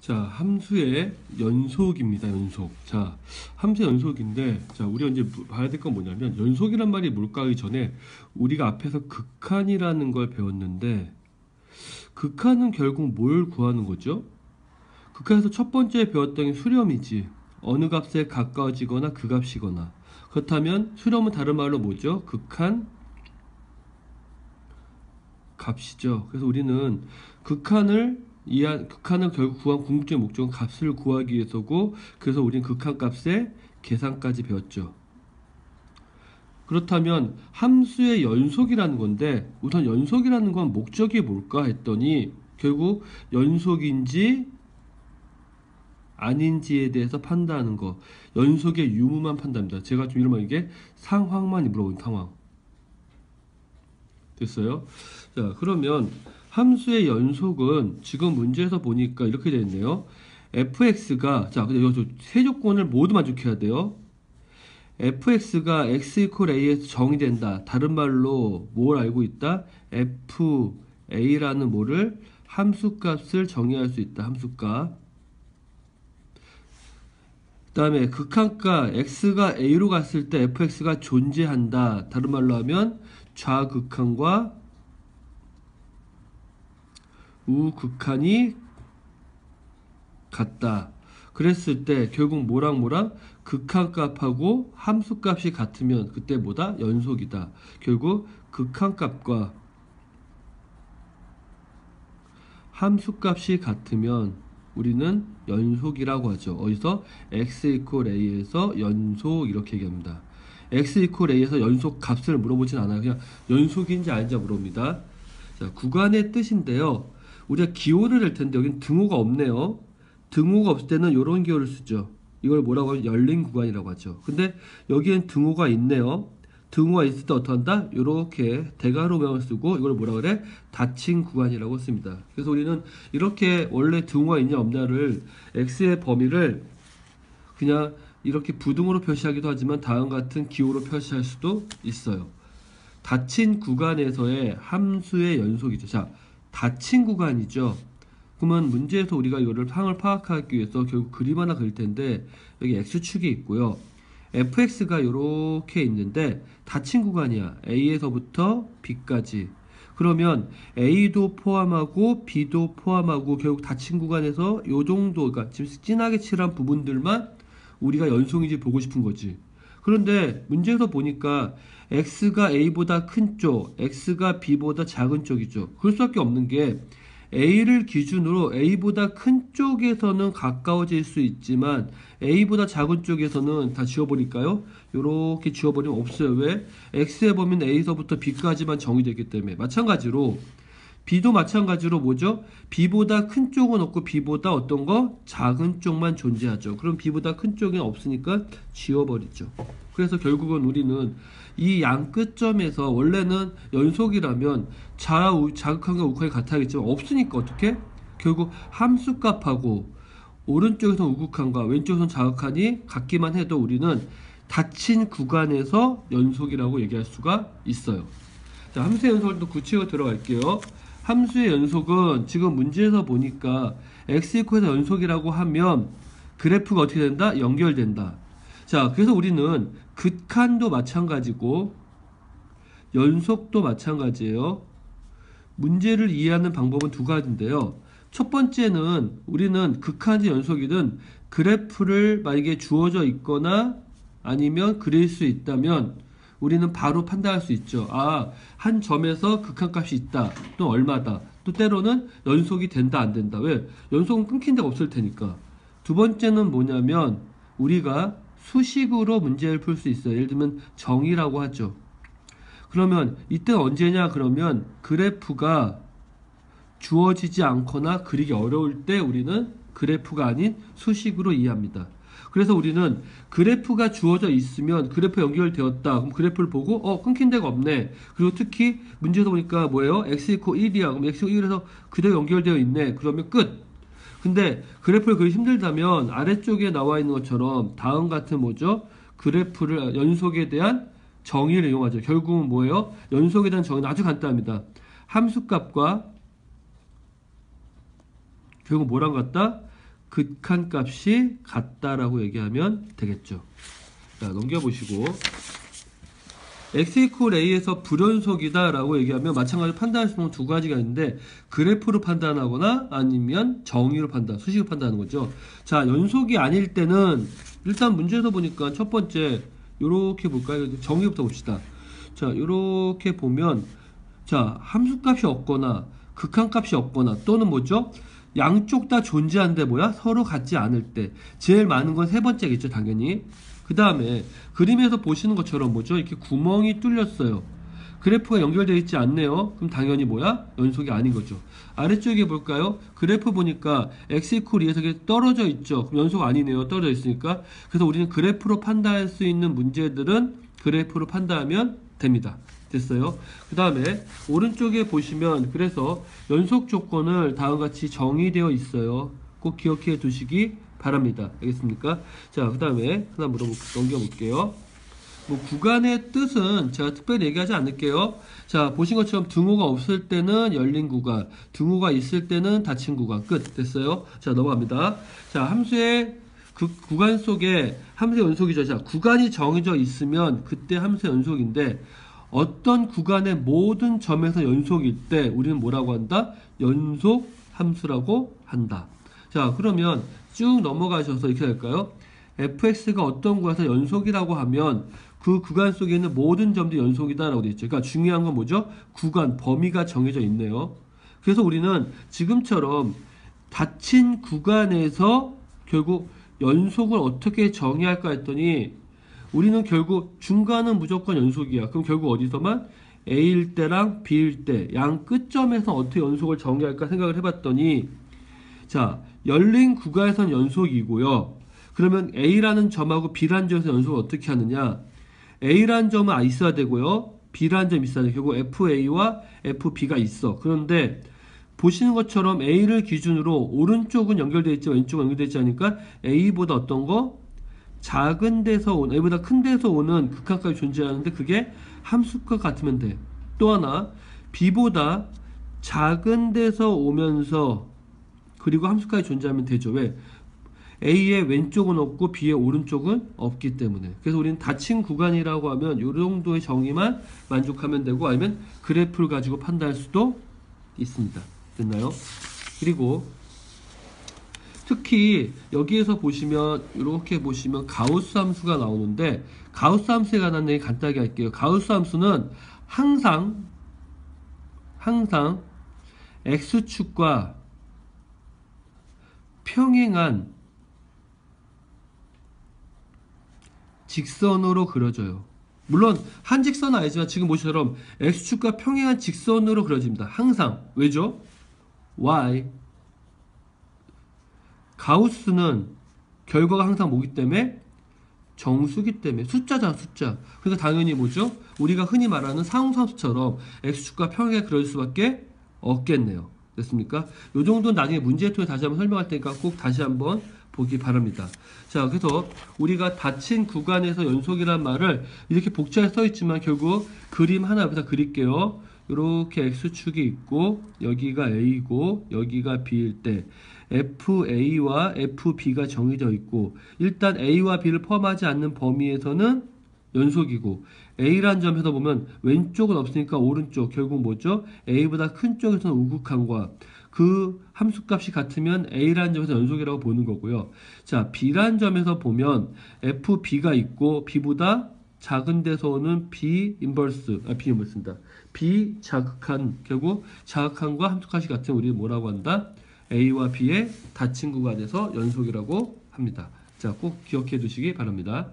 자, 함수의 연속입니다. 연속. 자, 함수의 연속인데, 자, 우리가 이제 봐야 될 건 뭐냐면, 연속이란 말이 뭘까 하기 전에, 우리가 앞에서 극한이라는 걸 배웠는데, 극한은 결국 뭘 구하는 거죠? 극한에서 첫 번째 배웠던 게 수렴이지. 어느 값에 가까워지거나 그 값이거나. 그렇다면, 수렴은 다른 말로 뭐죠? 극한 값이죠. 그래서 우리는 극한을 결국 구한 궁극적인 목적은 값을 구하기 위해서고, 그래서 우리는 극한값의 계산까지 배웠죠. 그렇다면 함수의 연속이라는 건데, 우선 연속이라는 건 목적이 뭘까 했더니 결국 연속인지 아닌지에 대해서 판단하는 거, 연속의 유무만 판단합니다. 제가 좀 이러면 이게 상황만 물어보는 상황. 됐어요? 자, 그러면 함수의 연속은 지금 문제에서 보니까 이렇게 되어 있네요. fx가, 자, 근데 여기서 세 조건을 모두 만족해야 돼요. fx가 x 이퀄 a에서 정의된다. 다른 말로 뭘 알고 있다? fa라는 뭐를 함수값을 정의할 수 있다. 함수값. 그 다음에 극한가 x가 a로 갔을 때 fx가 존재한다. 다른 말로 하면 좌극한과 우극한이 같다. 그랬을 때 결국 뭐랑 극한값하고 함수값이 같으면 그때 뭐다? 연속이다. 결국 극한값과 함수값이 같으면 우리는 연속이라고 하죠. 어디서? x 이퀄 a에서 연속 이렇게 얘기합니다. x 이퀄 a에서 연속 값을 물어보진 않아요. 그냥 연속인지 아닌지 물어봅니다. 자, 구간의 뜻인데요. 우리가 기호를 낼 텐데 여기는 등호가 없네요. 등호가 없을 때는 이런 기호를 쓰죠. 이걸 뭐라고 하면 열린 구간이라고 하죠. 근데 여기엔 등호가 있네요. 등호가 있을 때 어떡한다? 이렇게 대괄호명을 쓰고 이걸 뭐라 그래? 닫힌 구간이라고 씁니다. 그래서 우리는 이렇게 원래 등호가 있냐 없냐를 x의 범위를 그냥 이렇게 부등호로 표시하기도 하지만 다음 같은 기호로 표시할 수도 있어요. 닫힌 구간에서의 함수의 연속이죠. 자, 닫힌 구간이죠. 그러면 문제에서 우리가 이거를 상을 파악하기 위해서 결국 그림 하나 그릴 텐데 여기 x축이 있고요. fx가 이렇게 있는데 닫힌 구간이야. a에서부터 b까지. 그러면 a도 포함하고 b도 포함하고 결국 닫힌 구간에서 요 정도, 그러니까 지금 진하게 칠한 부분들만 우리가 연속인지 보고 싶은 거지. 그런데 문제에서 보니까 x가 a보다 큰 쪽, x가 b보다 작은 쪽이죠. 그럴 수밖에 없는 게 a를 기준으로 a보다 큰 쪽에서는 가까워질 수 있지만 a보다 작은 쪽에서는 다 지워버릴까요? 이렇게 지워버리면 없어요. 왜? x의 범위는 a서부터 b까지만 정의되기 때문에. 마찬가지로 b도 마찬가지로 뭐죠? b보다 큰 쪽은 없고 b보다 어떤 거? 작은 쪽만 존재하죠. 그럼 b보다 큰 쪽이 없으니까 지워버리죠. 그래서 결국은 우리는 이 양 끝점에서 원래는 연속이라면 자극한과 우극한이 같아야겠지만 없으니까 어떻게? 결국 함수값하고 오른쪽에서 우극한과 왼쪽에서 자극한이 같기만 해도 우리는 닫힌 구간에서 연속이라고 얘기할 수가 있어요. 자, 함수의 연속을 또 구체적으로 들어갈게요. 함수의 연속은 지금 문제에서 보니까 x 이퀄에서 연속이라고 하면 그래프가 어떻게 된다? 연결된다. 자, 그래서 우리는 극한도 마찬가지고 연속도 마찬가지예요. 문제를 이해하는 방법은 두 가지인데요. 첫 번째는 우리는 극한이 연속이든 그래프를 만약에 주어져 있거나 아니면 그릴 수 있다면 우리는 바로 판단할 수 있죠. 아, 한 점에서 극한값이 있다. 또 얼마다. 또 때로는 연속이 된다, 안 된다. 왜? 연속은 끊긴 데가 없을 테니까. 두 번째는 뭐냐면 우리가 수식으로 문제를 풀 수 있어요. 예를 들면 정의라고 하죠. 그러면 이때 언제냐? 그러면 그래프가 주어지지 않거나 그리기 어려울 때 우리는 그래프가 아닌 수식으로 이해합니다. 그래서 우리는 그래프가 주어져 있으면 그래프 연결되었다. 그럼 그래프를 보고 끊긴 데가 없네. 그리고 특히 문제에서 보니까 뭐예요? x 이퀄 1이야. 그럼 x 이퀄 1에서 그대로 연결되어 있네. 그러면 끝. 근데 그래프를 그리기 힘들다면 아래쪽에 나와 있는 것처럼 다음 같은 뭐죠? 그래프를 연속에 대한 정의를 이용하죠. 결국은 뭐예요? 연속에 대한 정의는 아주 간단합니다. 함수값과 결국 뭐랑 같다? 극한값이 같다라고 얘기하면 되겠죠. 자, 넘겨보시고 x 이퀄 a에서 불연속이다 라고 얘기하면 마찬가지로 판단할 수 있는 두 가지가 있는데 그래프로 판단하거나 아니면 정의로 판단, 수식으로 판단하는 거죠. 자, 연속이 아닐 때는 일단 문제에서 보니까 첫 번째 요렇게 볼까요? 정의부터 봅시다. 자, 요렇게 보면 자, 함수값이 없거나 극한값이 없거나 또는 뭐죠? 양쪽 다 존재하는데 뭐야? 서로 같지 않을 때 제일 많은 건 세 번째겠죠, 당연히. 그 다음에 그림에서 보시는 것처럼 뭐죠? 이렇게 구멍이 뚫렸어요. 그래프가 연결되어 있지 않네요. 그럼 당연히 뭐야? 연속이 아닌 거죠. 아래쪽에 볼까요? 그래프 보니까 x 이퀄 2에서 떨어져 있죠. 그럼 연속 아니네요. 떨어져 있으니까. 그래서 우리는 그래프로 판단할 수 있는 문제들은 그래프로 판단하면 됩니다. 됐어요. 그 다음에 오른쪽에 보시면 그래서 연속 조건을 다음과 같이 정의되어 있어요. 꼭 기억해 두시기 바랍니다. 알겠습니까? 자, 그 다음에 하나 넘겨볼게요. 뭐 구간의 뜻은 제가 특별히 얘기하지 않을게요. 자, 보신 것처럼 등호가 없을 때는 열린 구간, 등호가 있을 때는 닫힌 구간. 끝. 됐어요. 자, 넘어갑니다. 자, 함수의 그 구간 속에 함수의 연속이죠. 자, 구간이 정해져 있으면 그때 함수의 연속인데 어떤 구간의 모든 점에서 연속일 때 우리는 뭐라고 한다? 연속 함수라고 한다. 자, 그러면 쭉 넘어가셔서 이렇게 될까요? fx가 어떤 구간에서 연속이라고 하면 그 구간 속에 있는 모든 점들이 연속이다라고 되어 있죠. 그러니까 중요한 건 뭐죠? 구간, 범위가 정해져 있네요. 그래서 우리는 지금처럼 닫힌 구간에서 결국 연속을 어떻게 정의할까 했더니 우리는 결국 중간은 무조건 연속이야. 그럼 결국 어디서만 A일 때랑 B일 때 양 끝점에서 어떻게 연속을 정의할까 생각을 해봤더니 자, 열린 구간에서는 연속이고요. 그러면 A라는 점하고 B라는 점에서 연속을 어떻게 하느냐? A라는 점은 있어야 되고요. B라는 점이 있어야 돼. 결국 FA와 FB가 있어. 그런데 보시는 것처럼 A를 기준으로 오른쪽은 연결되어 있지 왼쪽은 연결되어 있지 않으니까 A보다 어떤 거? 작은 데서 오는, A보다 큰 데서 오는 극한값이 존재하는데 그게 함수값 같으면 돼. 또 하나, B보다 작은 데서 오면서 그리고 함수값이 존재하면 되죠. 왜? A의 왼쪽은 없고 B의 오른쪽은 없기 때문에. 그래서 우리는 닫힌 구간이라고 하면 이 정도의 정의만 만족하면 되고 아니면 그래프를 가지고 판단할 수도 있습니다. 됐나요? 그리고 특히 여기에서 보시면 이렇게 보시면 가우스 함수가 나오는데 가우스 함수에 관한 얘기 간단하게 할게요. 가우스 함수는 항상 x축과 평행한 직선으로 그려져요. 물론 한 직선은 아니지만 지금 보시처럼 x축과 평행한 직선으로 그려집니다. 항상. 왜죠? y 가우스는 결과가 항상 뭐기 때문에 정수기 때문에 숫자잖아, 숫자. 그러니까 당연히 뭐죠? 우리가 흔히 말하는 상수함수처럼 x축과 평행하게 그려질 수밖에 없겠네요. 됐습니까? 요 정도는 나중에 문제를 통해 다시 한번 설명할 테니까 꼭 다시 한번 보기 바랍니다. 자, 그래서 우리가 닫힌 구간에서 연속이란 말을 이렇게 복잡하게 써있지만 결국 그림 하나 옆에다 그릴게요. 이렇게 x축이 있고 여기가 a이고 여기가 b일 때 FA와 FB가 정해져 있고 일단 A와 B를 포함하지 않는 범위에서는 연속이고 A라는 점에서 보면 왼쪽은 없으니까 오른쪽 결국 뭐죠? A보다 큰 쪽에서는 우극한과 그 함수값이 같으면 A라는 점에서 연속이라고 보는 거고요. 자, B라는 점에서 보면 FB가 있고 B보다 작은 데서 오는 비인버스입니다. 비자극한 결국 자극한과 함수값이 같으면 우리는 뭐라고 한다? A와 B의 닫힌 구간에서 연속이라고 합니다. 자, 꼭 기억해 두시기 바랍니다.